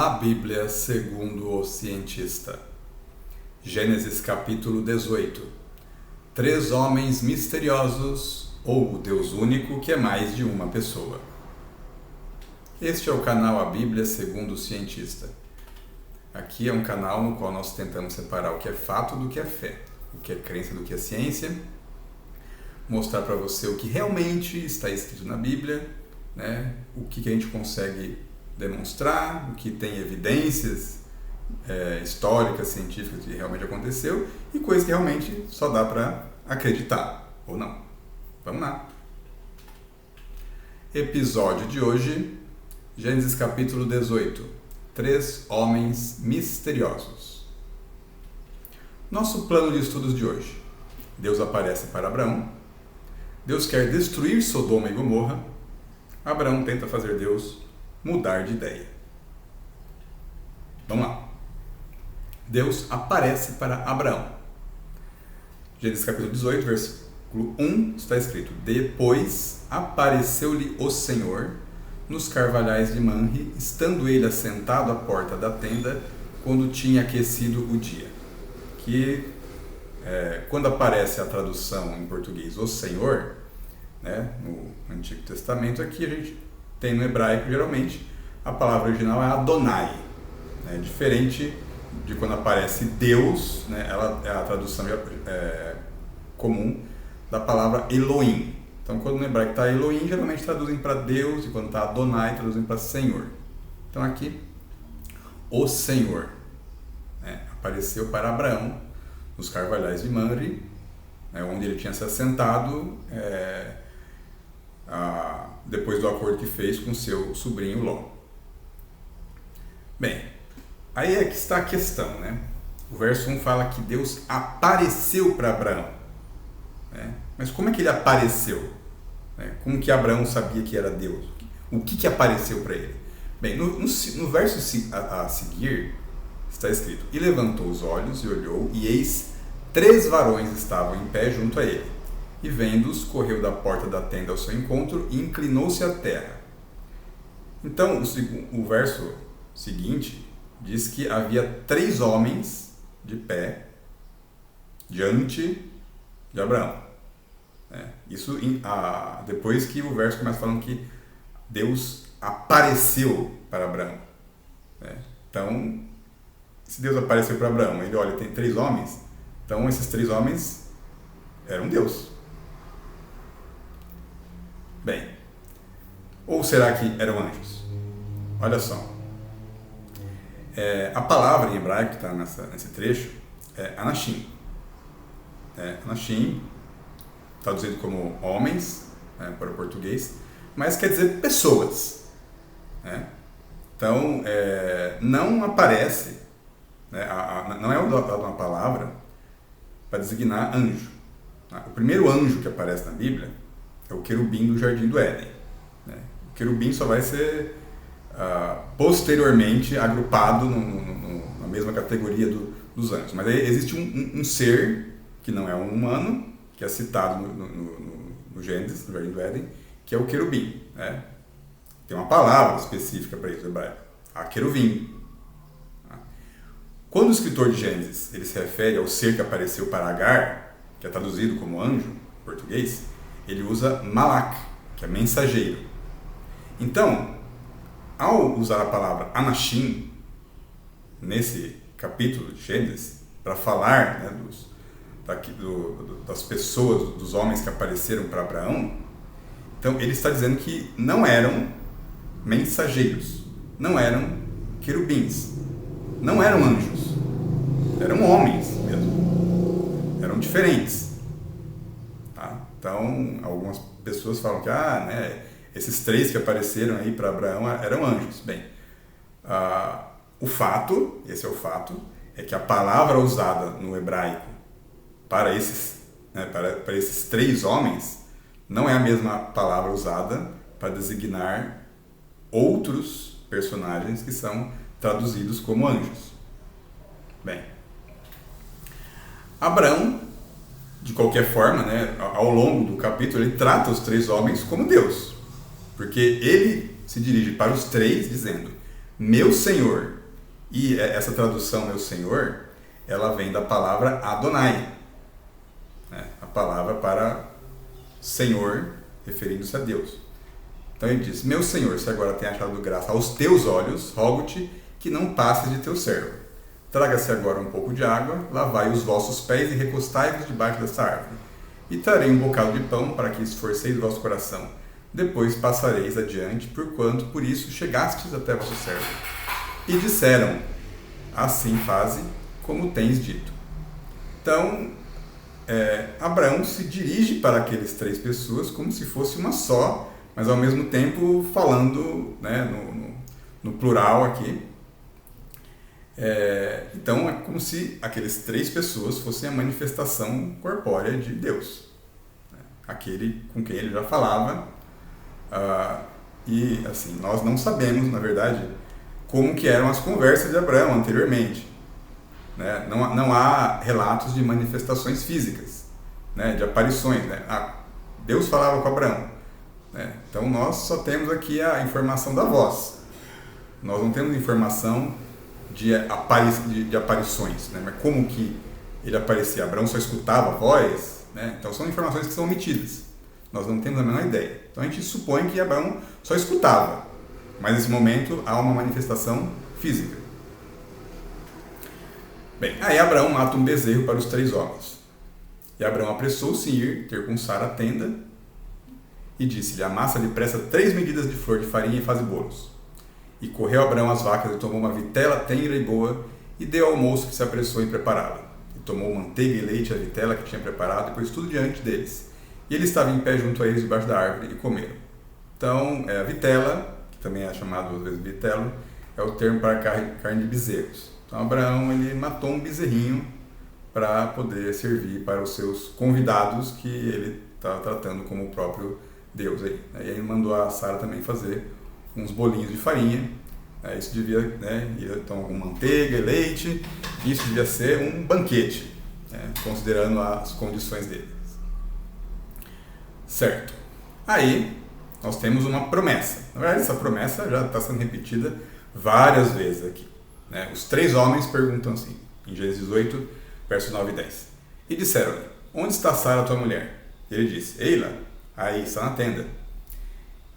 A Bíblia segundo o cientista. Gênesis capítulo 18. 3 homens misteriosos ou o Deus único que é mais de uma pessoa. Este é o canal A Bíblia segundo o cientista. Aqui é um canal no qual nós tentamos separar o que é fato do que é fé, o que é crença do que é ciência, mostrar para você o que realmente está escrito na Bíblia, né? O que a gente consegue demonstrar, o que tem evidências históricas, científicas que realmente aconteceu e coisas que realmente só dá para acreditar ou não. Vamos lá. Episódio de hoje, Gênesis capítulo 18. 3 homens misteriosos. Nosso plano de estudos de hoje. Deus aparece para Abraão. Deus quer destruir Sodoma e Gomorra. Abraão tenta fazer Deus mudar de ideia. Vamos lá. Deus aparece para Abraão. Gênesis capítulo 18, versículo 1, está escrito: Depois apareceu-lhe o Senhor nos carvalhais de Manre, estando ele assentado à porta da tenda, quando tinha aquecido o dia. Quando aparece a tradução em português, o Senhor, né, no Antigo Testamento, aqui a gente tem no hebraico, geralmente, a palavra original é Adonai, né? Diferente de quando aparece Deus, né? Ela é a tradução comum da palavra Elohim. Então, quando no hebraico está Elohim, geralmente traduzem para Deus, e quando está Adonai, traduzem para Senhor. Então, aqui, o Senhor, né, apareceu para Abraão nos carvalhais de Manre, né, onde ele tinha se assentado depois do acordo que fez com seu sobrinho Ló. Bem, aí é que está a questão, né? O verso 1 fala que Deus apareceu para Abraão, né? Mas como é que ele apareceu? Como que Abraão sabia que era Deus? O que apareceu para ele? Bem, no verso a seguir está escrito: E levantou os olhos e olhou, e eis 3 varões estavam em pé junto a ele. E vendo-os, correu da porta da tenda ao seu encontro e inclinou-se à terra. Então, o verso seguinte diz que havia 3 homens de pé diante de Abraão. Isso depois que o verso começa falando que Deus apareceu para Abraão. Então, se Deus apareceu para Abraão, ele olha, tem 3 homens, então esses 3 homens eram Deus. Bem, ou será que eram anjos? Olha só, a palavra em hebraico que está nesse trecho é Anashim. Anashim, traduzido como homens, para o português, mas quer dizer pessoas. Então, não aparece, não é uma palavra para designar anjo. O primeiro anjo que aparece na Bíblia é o querubim do Jardim do Éden. O querubim só vai ser posteriormente agrupado na mesma categoria dos anjos. Mas aí existe um ser que não é um humano, que é citado no Gênesis, no Jardim do Éden, que é o querubim. Tem uma palavra específica para isso, hebraico, a querubim. Quando o escritor de Gênesis ele se refere ao ser que apareceu para Agar, que é traduzido como anjo em português, ele usa malak, que é mensageiro. Então, ao usar a palavra Anashim, nesse capítulo de Gênesis, para falar das pessoas, dos homens que apareceram para Abraão, então ele está dizendo que não eram mensageiros, não eram querubins, não eram anjos, eram homens mesmo, eram diferentes. Então, algumas pessoas falam que esses 3 que apareceram aí para Abraão eram anjos. Bem, esse é o fato, é que a palavra usada no hebraico para esses 3 homens não é a mesma palavra usada para designar outros personagens que são traduzidos como anjos. Bem, Abraão, de qualquer forma, ao longo do capítulo, ele trata os 3 homens como Deus, porque ele se dirige para os 3 dizendo: meu Senhor. E essa tradução, meu Senhor, ela vem da palavra Adonai, né? A palavra para Senhor, referindo-se a Deus. Então ele diz, meu Senhor, se agora tem achado graça aos teus olhos, rogo-te que não passes de teu servo. Traga-se agora um pouco de água, lavai os vossos pés e recostai-vos debaixo dessa árvore. E trarei um bocado de pão para que esforceis o vosso coração. Depois passareis adiante, porquanto por isso chegastes até vosso servo. E disseram, assim faze como tens dito. Então, Abraão se dirige para aqueles 3 pessoas como se fosse uma só, mas ao mesmo tempo falando, né, no plural aqui. Então é como se aqueles 3 pessoas fossem a manifestação corpórea de Deus, né? Aquele com quem ele já falava. E assim, nós não sabemos, na verdade, como que eram as conversas de Abraão anteriormente, né? Não há relatos de manifestações físicas, né? De aparições, né? Deus falava com Abraão, né? Então nós só temos aqui a informação da voz, nós não temos informação de aparições, né? Mas como que ele aparecia? Abraão só escutava a voz, né? Então são informações que são omitidas, nós não temos a menor ideia. Então a gente supõe que Abraão só escutava, mas nesse momento há uma manifestação física. Bem, aí Abraão mata um bezerro para os 3 homens. E Abraão apressou-se em ir ter com Sara a tenda e disse-lhe, amassa depressa 3 medidas de flor de farinha e faze bolos. E correu Abraão às vacas e tomou uma vitela tenra e boa e deu ao moço que se apressou em prepará-la. E tomou manteiga e leite a vitela que tinha preparado e pôs tudo diante deles. E ele estava em pé junto a eles debaixo da árvore e comeram. Então, a vitela, que também é chamado às vezes vitelo, é o termo para carne de bezerros. Então Abraão ele matou um bezerrinho para poder servir para os seus convidados que ele está tratando como o próprio Deus aí. E aí ele mandou a Sara também fazer uns bolinhos de farinha. Isso devia, né, então com manteiga e leite, isso devia ser um banquete, né, considerando as condições deles. Certo. Aí nós temos uma promessa. Na verdade, essa promessa já está sendo repetida várias vezes aqui, né? Os 3 homens perguntam assim, em Gênesis 18, versos 9 e 10. E disseram-lhe, onde está Sara, tua mulher? E ele disse, ei-la, aí está na tenda.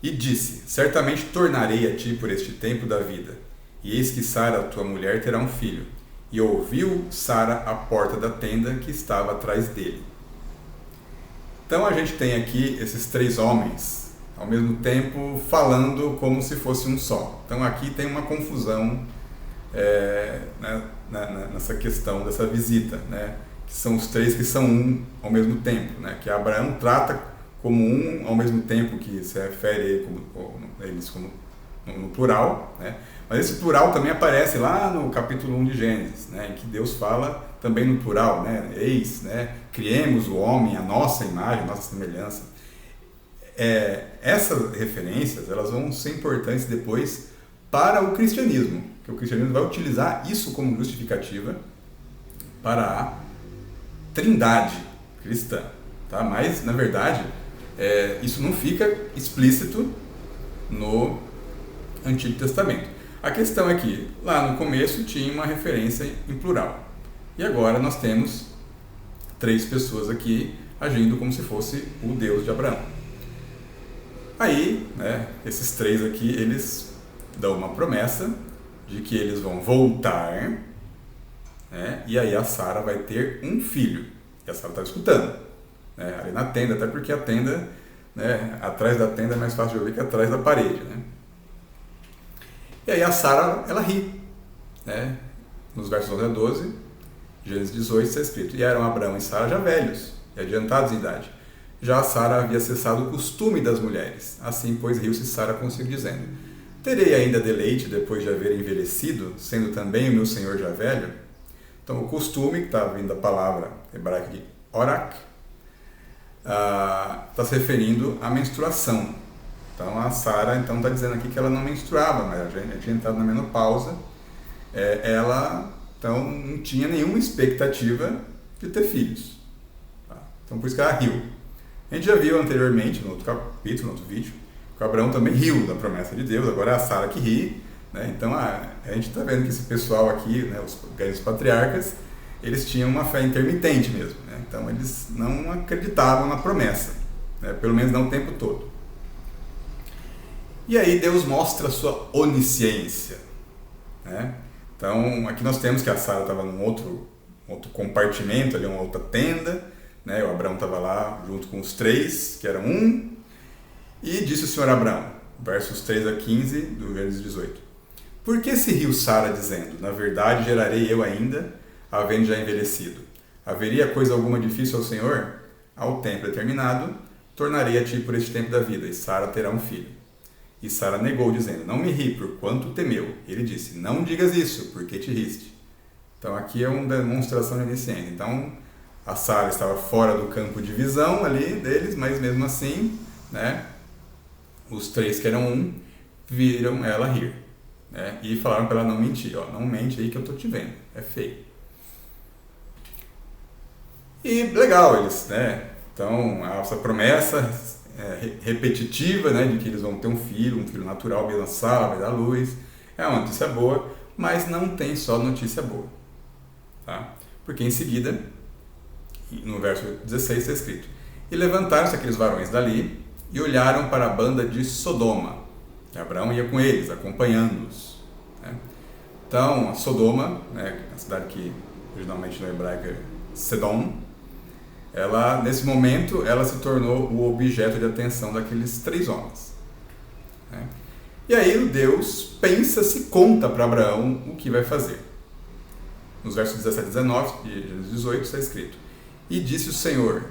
E disse, certamente tornarei a ti por este tempo da vida. E eis que Sara, tua mulher, terá um filho. E ouviu Sara a porta da tenda que estava atrás dele. Então a gente tem aqui esses 3 homens, ao mesmo tempo falando como se fosse um só. Então aqui tem uma confusão nessa questão dessa visita, né? Que são os 3 que são um ao mesmo tempo, né? Que Abraão trata como um ao mesmo tempo que se refere a eles como no plural, né? Mas esse plural também aparece lá no capítulo 1 de Gênesis, né? Em que Deus fala também no plural, né? Eis, né? Criemos o homem à nossa imagem, à nossa semelhança. Essas referências elas vão ser importantes depois para o cristianismo, que o cristianismo vai utilizar isso como justificativa para a trindade cristã, tá? Mas, na verdade, isso não fica explícito no Antigo Testamento. A questão é que lá no começo tinha uma referência em plural, e agora nós temos 3 pessoas aqui agindo como se fosse o Deus de Abraão. Aí, né, esses 3 aqui, eles dão uma promessa de que eles vão voltar, né, e aí a Sara vai ter um filho. E a Sara está escutando, né, ali na tenda, até porque a tenda, né, atrás da tenda é mais fácil de ouvir que atrás da parede, né? E aí a Sara, ela ri, né? Nos versos 11 a 12, Gênesis 18 está escrito, e eram Abraão e Sara já velhos e adiantados em idade. Já a Sara havia cessado o costume das mulheres. Assim, pois, riu-se Sara consigo, dizendo, terei ainda deleite depois de haver envelhecido, sendo também o meu senhor já velho? Então, o costume, que está vindo da palavra hebraica de orak, está se referindo à menstruação. Então, a Sara está dizendo aqui que ela não menstruava, mas ela já tinha entrado na menopausa. Ela, então, não tinha nenhuma expectativa de ter filhos. Tá? Então, por isso que ela riu. A gente já viu anteriormente, no outro capítulo, no outro vídeo, que o Abraão também riu da promessa de Deus. Agora é a Sara que ri, né? Então a gente está vendo que esse pessoal aqui, né, os grandes patriarcas, eles tinham uma fé intermitente mesmo, né? Então eles não acreditavam na promessa, né? Pelo menos não o tempo todo. E aí Deus mostra a sua onisciência, né? Então aqui nós temos que a Sara estava num outro compartimento, ali uma outra tenda, né? O Abraão estava lá junto com os três, que eram um, e disse o Senhor a Abraão, versos 3 a 15 do Gênesis 18: Por que se riu Sara dizendo, na verdade gerarei eu ainda, havendo já envelhecido? Haveria coisa alguma difícil ao Senhor? Ao tempo determinado, tornarei a ti por este tempo da vida, e Sara terá um filho. E Sara negou, dizendo, não me ri, por quanto temeu. Ele disse, não digas isso, porque te riste. Então aqui é uma demonstração de onisciência. Então a Sara estava fora do campo de visão ali deles, mas mesmo assim, né, os três que eram um, viram ela rir, né, e falaram para ela não mentir. Ó, não mente aí que eu tô te vendo, é feio. E legal eles, né? Então essa promessa repetitiva, né, de que eles vão ter um filho natural, vai lançar, vai dar luz, é uma notícia boa, mas não tem só notícia boa, tá? Porque em seguida, no verso 16 está escrito, e levantaram-se aqueles varões dali e olharam para a banda de Sodoma, e Abraão ia com eles, acompanhando-os, né? Então Sodoma, né, a cidade que originalmente no hebraico é Sedom, ela, nesse momento, ela se tornou o objeto de atenção daqueles três homens, né? E aí Deus se conta para Abraão o que vai fazer. Nos versos 17 e 19 de Gênesis 18 está escrito, e disse o Senhor,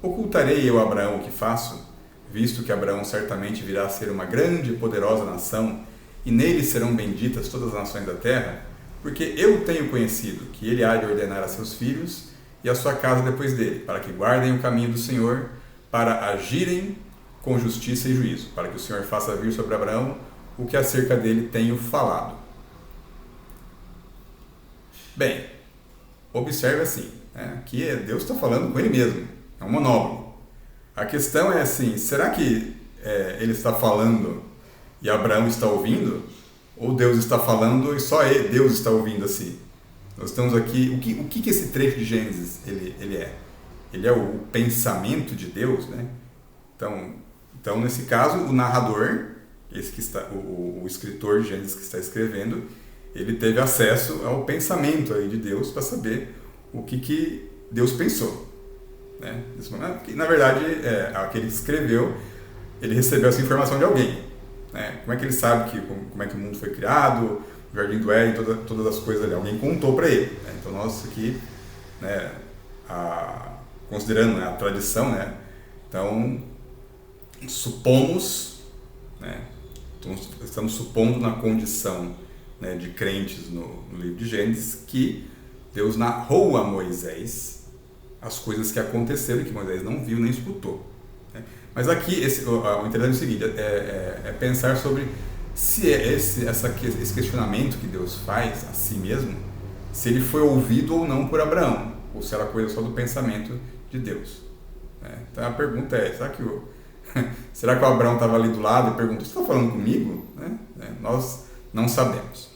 ocultarei eu a Abraão o que faço, visto que Abraão certamente virá a ser uma grande e poderosa nação, e nele serão benditas todas as nações da terra, porque eu tenho conhecido que ele há de ordenar a seus filhos e a sua casa depois dele, para que guardem o caminho do Senhor, para agirem com justiça e juízo, para que o Senhor faça vir sobre Abraão o que acerca dele tenho falado. Bem, observe assim, né? Aqui Deus está falando com ele mesmo, é um monólogo. A questão é assim, será que ele está falando e Abraão está ouvindo? Ou Deus está falando e só Deus está ouvindo assim? Nós estamos aqui, o que esse trecho de Gênesis ele é? Ele é o pensamento de Deus, né? Então nesse caso, o narrador, esse que está, o escritor de Gênesis que está escrevendo, ele teve acesso ao pensamento aí de Deus para saber o que Deus pensou, né? Na verdade, aquele que escreveu, ele recebeu essa informação de alguém, né? Como é que ele sabe como é que o mundo foi criado, o Jardim do Éden, todas as coisas ali? Alguém contou para ele, né? Então nós aqui, né, considerando, né, a tradição, né, então supomos, né, então, estamos supondo na condição, né, de crentes no livro de Gênesis que Deus narrou a Moisés as coisas que aconteceram e que Moisés não viu nem escutou, né? Mas aqui o interessante é o seguinte, é pensar sobre se esse questionamento que Deus faz a si mesmo, se ele foi ouvido ou não por Abraão, ou se era coisa só do pensamento de Deus, né? Então a pergunta é, será que o Abraão estava ali do lado e perguntou, você está falando comigo? Né? Nós não sabemos.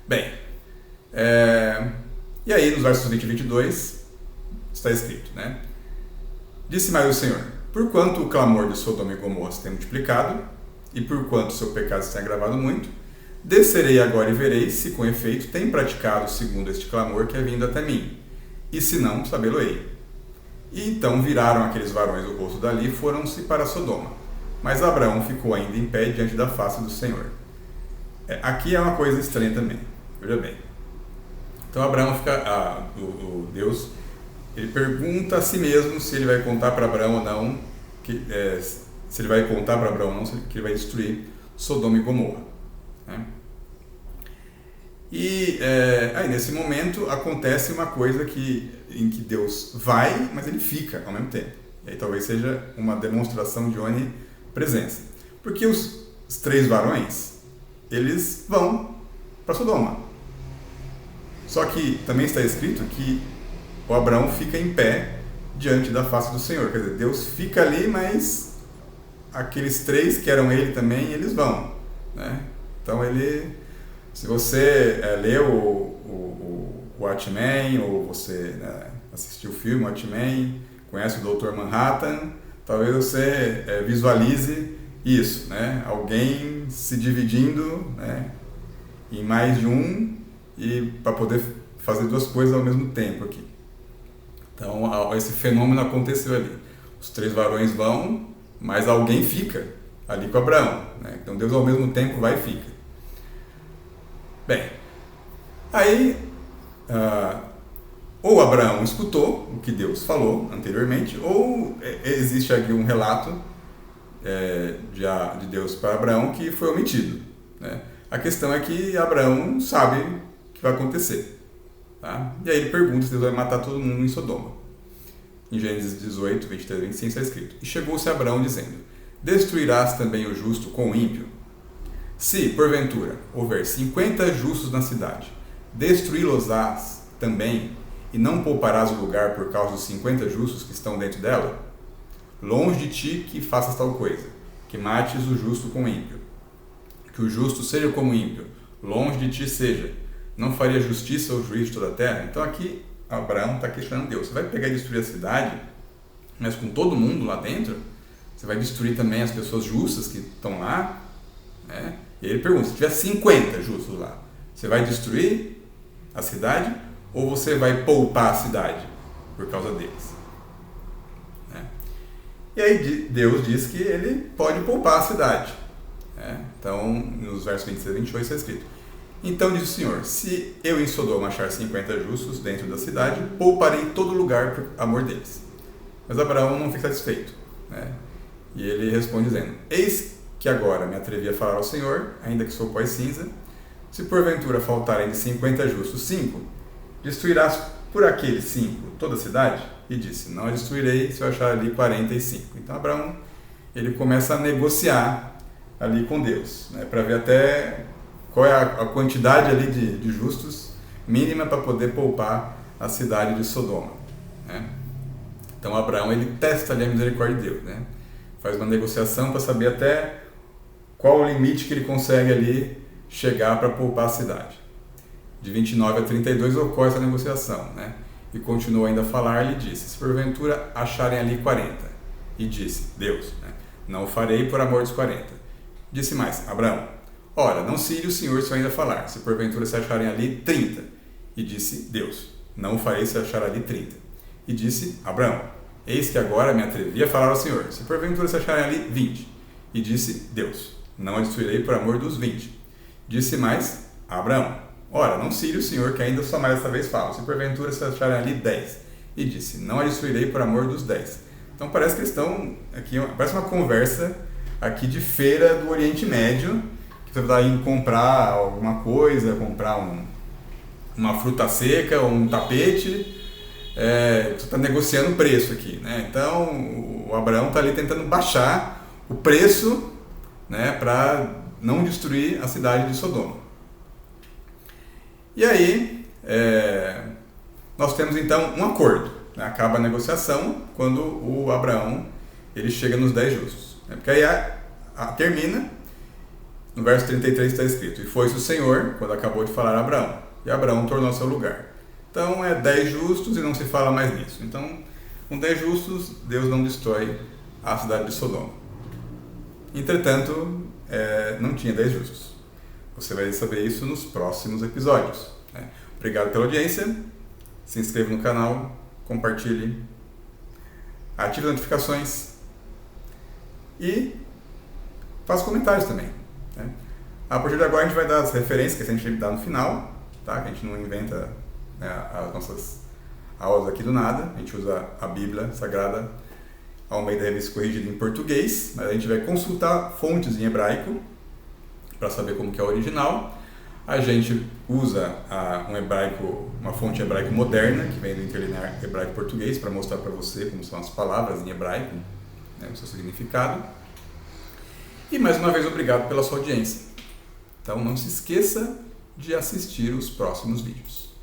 Bem, e aí nos versos 20 e 22 está escrito, né? Disse mais o Senhor, porquanto o clamor de Sodoma e Gomorra se tem multiplicado, e porquanto seu pecado se tem agravado muito, descerei agora e verei se com efeito tem praticado segundo este clamor que é vindo até mim, e se não, sabê-lo-ei. E então viraram aqueles varões o rosto dali e foram-se para Sodoma. Mas Abraão ficou ainda em pé diante da face do Senhor. Aqui é uma coisa estranha também, veja bem. Então Abraão fica, Deus, ele pergunta a si mesmo se ele vai contar para Abraão ou não, se ele vai contar para Abraão ou não, que ele vai destruir Sodoma e Gomorra, né? E aí nesse momento acontece uma coisa em que Deus vai, mas ele fica ao mesmo tempo. E aí talvez seja uma demonstração de onipresença. Porque os três varões, eles vão para Sodoma. Só que também está escrito que o Abraão fica em pé diante da face do Senhor. Quer dizer, Deus fica ali, mas aqueles três que eram ele também, eles vão, né? Então se você leu o Watchmen, ou você assistiu o filme Watchmen, conhece o Dr. Manhattan, talvez você visualize isso, né? Alguém se dividindo, né, em mais de um, e para poder fazer duas coisas ao mesmo tempo aqui. Então esse fenômeno aconteceu ali. Os 3 varões vão, mas alguém fica ali com Abraão, né? Então Deus ao mesmo tempo vai e fica. Bem, aí ou Abraão escutou o que Deus falou anteriormente, ou existe aqui um relato de Deus para Abraão que foi omitido, né? A questão é que Abraão sabe o que vai acontecer, tá? E aí ele pergunta se Deus vai matar todo mundo em Sodoma. Em Gênesis 18, 23 e 25 está escrito: E chegou-se Abraão dizendo: Destruirás também o justo com o ímpio? Se, porventura, houver 50 justos na cidade, destruí-los-ás também, e não pouparás o lugar por causa dos 50 justos que estão dentro dela? Longe de ti que faças tal coisa, que mates o justo com o ímpio. Que o justo seja como o ímpio, longe de ti seja. Não faria justiça ao juiz de toda a terra? Então aqui Abraão está questionando Deus. Você vai pegar e destruir a cidade, mas com todo mundo lá dentro? Você vai destruir também as pessoas justas que estão lá? Né? E ele pergunta: se tiver 50 justos lá, você vai destruir a cidade ou você vai poupar a cidade por causa deles? Né? E aí Deus diz que ele pode poupar a cidade. Né? Então, nos versos 26 e 28 está escrito: Então diz o Senhor: se eu em Sodoma achar 50 justos dentro da cidade, pouparei todo lugar por amor deles. Mas Abraão não fica satisfeito, né? E ele responde dizendo: Eis que agora me atrevi a falar ao Senhor, ainda que sou pó e cinza. Se porventura faltarem de 50 justos 5, destruirás por aqueles 5 toda a cidade? E disse: Não a destruirei se eu achar ali 45. Então Abraão, ele começa a negociar ali com Deus, né, para ver até qual é a quantidade ali de justos mínima para poder poupar a cidade de Sodoma, né? Então Abraão, ele testa ali a misericórdia de Deus, né? Faz uma negociação para saber até qual o limite que ele consegue ali chegar para poupar a cidade. De 29 a 32 ocorre essa negociação, né? E continuou ainda a falar, lhe disse: se porventura acharem ali 40. E disse Deus, né, não o farei por amor dos 40. Disse mais Abraão: ora, não se ire o Senhor se eu ainda falar, se porventura se acharem ali 30. E disse Deus: não o farei se achar ali 30. E disse Abraão: eis que agora me atrevi a falar ao Senhor, se porventura se acharem ali 20. E disse Deus: não a destruirei por amor dos 20. Disse mais Abraão: ora, não se ire o Senhor, que ainda só mais essa vez falo, se porventura se acharem ali 10. E disse: não a destruirei por amor dos 10. Então parece que estão aqui, parece uma conversa aqui de feira do Oriente Médio, que você vai indo comprar alguma coisa, comprar uma fruta seca ou um tapete, você está negociando o preço aqui, né? Então o Abraão está ali tentando baixar o preço, né, para não destruir a cidade de Sodoma. E aí nós temos então um acordo, né? Acaba a negociação quando o Abraão ele chega nos 10 justos, né? Porque aí termina, no verso 33 está escrito: e foi-se o Senhor quando acabou de falar a Abraão, e Abraão tornou seu lugar. Então 10 justos e não se fala mais nisso. Então, com 10 justos, Deus não destrói a cidade de Sodoma. Entretanto, não tinha 10 justos. Você vai saber isso nos próximos episódios, né? Obrigado pela audiência. Se inscreva no canal, compartilhe, ative as notificações e faça comentários também, né? A partir de agora a gente vai dar as referências que a gente dá no final, tá? Que a gente não inventa, né, as nossas aulas aqui do nada. A gente usa a Bíblia Sagrada ao meio da revista corrigida em português, mas a gente vai consultar fontes em hebraico para saber como que é o original. A gente usa uma fonte hebraico moderna, que vem do interlinear hebraico-português, para mostrar para você como são as palavras em hebraico, né, o seu significado. E mais uma vez, obrigado pela sua audiência. Então não se esqueça de assistir os próximos vídeos.